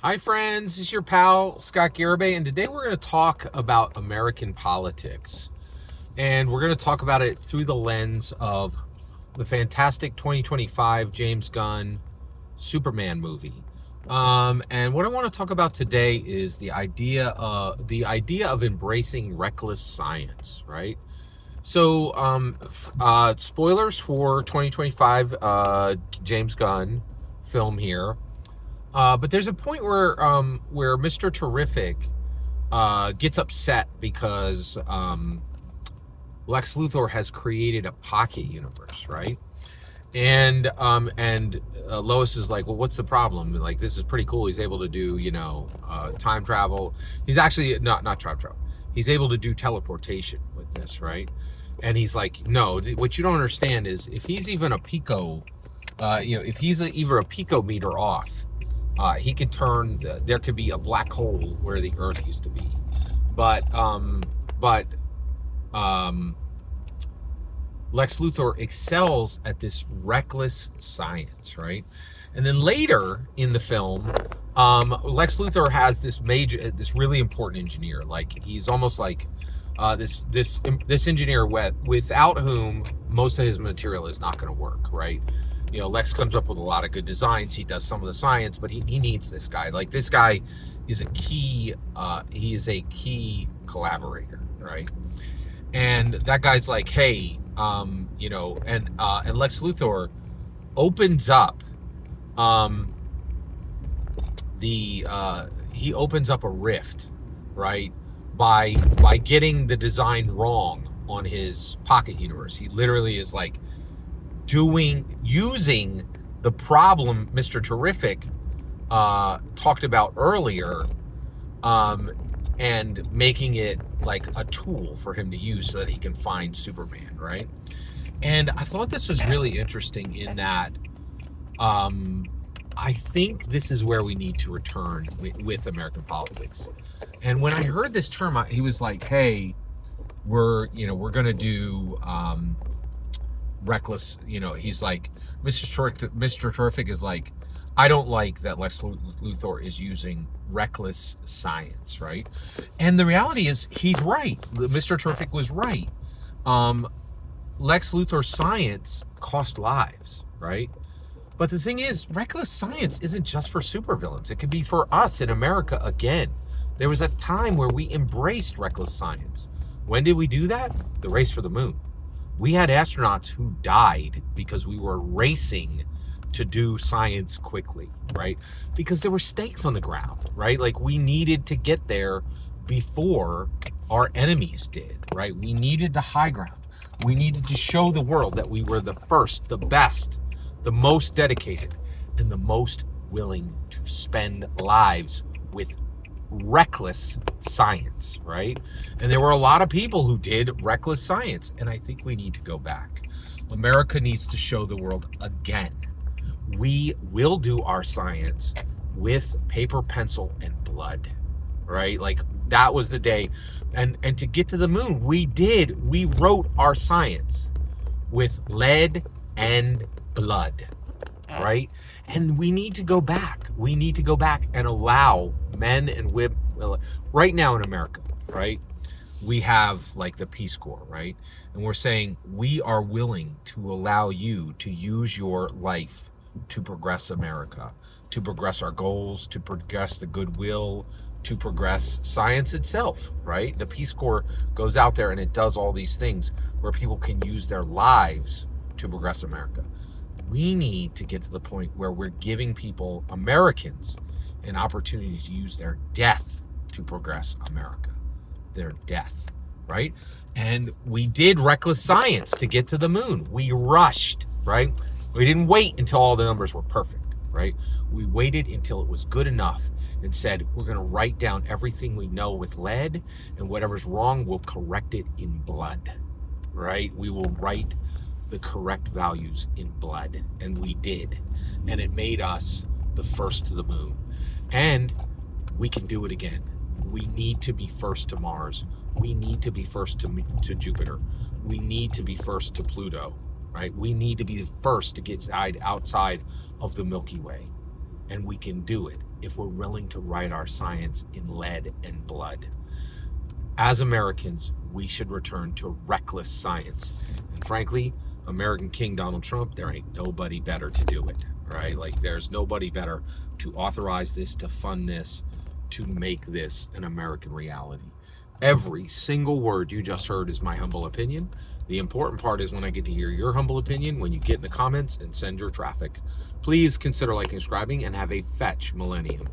Hi, friends. It's your pal, Scott Garibay, and today we're going to talk about American politics. And we're going to talk about it through the lens of the fantastic 2025 James Gunn Superman movie. And what I want to talk about today is the idea of embracing reckless science, right? So, spoilers for 2025 James Gunn film here. But there's a point where Mr. Terrific gets upset because Lex Luthor has created a pocket universe, right? And Lois is like, well, what's the problem? Like, this is pretty cool. He's able to do, time travel. He's actually not time travel. He's able to do teleportation with this, right? And he's like, no, what you don't understand is if he's even a pico, if he's even a picometer off, he could turn. There could be a black hole where the Earth used to be, but um, Lex Luthor excels at this reckless science, right? And then later in the film, Lex Luthor has this really important engineer. Like he's almost like this engineer without whom most of his material is not going to work, right? Lex comes up with a lot of good designs. He does some of the science, but he needs this guy. Like this guy is a key. He is a key collaborator, right? And that guy's like, hey, and Lex Luthor opens up he opens up a rift, right? By getting the design wrong on his pocket universe. He literally is like using the problem Mr. Terrific talked about earlier, and making it like a tool for him to use so that he can find Superman, right? And I thought this was really interesting in that I think this is where we need to return with American politics. And when I heard this term, he was like, "Hey, we're gonna do reckless." He's like, Mr. Terrific is like, I don't like that Lex Luthor is using reckless science, right? And the reality is, he's right. Mr. Terrific was right. Lex Luthor's science cost lives, right? But the thing is, reckless science isn't just for supervillains. It could be for us in America again. There was a time where we embraced reckless science. When did we do that? The race for the moon. We had astronauts who died because we were racing to do science quickly, right? Because there were stakes on the ground, right? Like we needed to get there before our enemies did, right? We needed the high ground. We needed to show the world that we were the first, the best, the most dedicated, and the most willing to spend lives with reckless science, right? And there were a lot of people who did reckless science, and I think we need to go back. America needs to show the world again. We will do our science with paper, pencil, and blood, right? Like that was the day. And to get to the moon, we wrote our science with lead and blood, right? And we need to go back. We need to go back and allow men and women. Right now in America, right, we have like the Peace Corps, right? And we're saying we are willing to allow you to use your life to progress America, to progress our goals, to progress the goodwill, to progress science itself, right? The Peace Corps goes out there and it does all these things where people can use their lives to progress America. We need to get to the point where we're giving people, Americans, an opportunity to use their death to progress America. Their death, right? And we did reckless science to get to the moon. We rushed, right? We didn't wait until all the numbers were perfect, right? We waited until it was good enough and said, we're going to write down everything we know with lead, and whatever's wrong, we'll correct it in blood, right? We will write the correct values in blood, and we did. And it made us the first to the moon. And we can do it again. We need to be first to Mars. We need to be first to Jupiter. We need to be first to Pluto, right? We need to be the first to get outside of the Milky Way. And we can do it. if we're willing to write our science in lead and blood. As Americans, we should return to reckless science. And frankly, American King Donald Trump, there ain't nobody better to do it, right? Like, there's nobody better to authorize this, to fund this, to make this an American reality. Every single word you just heard is my humble opinion. The important part is when I get to hear your humble opinion, when you get in the comments and send your traffic. Please consider liking and subscribing, and have a fetch millennium.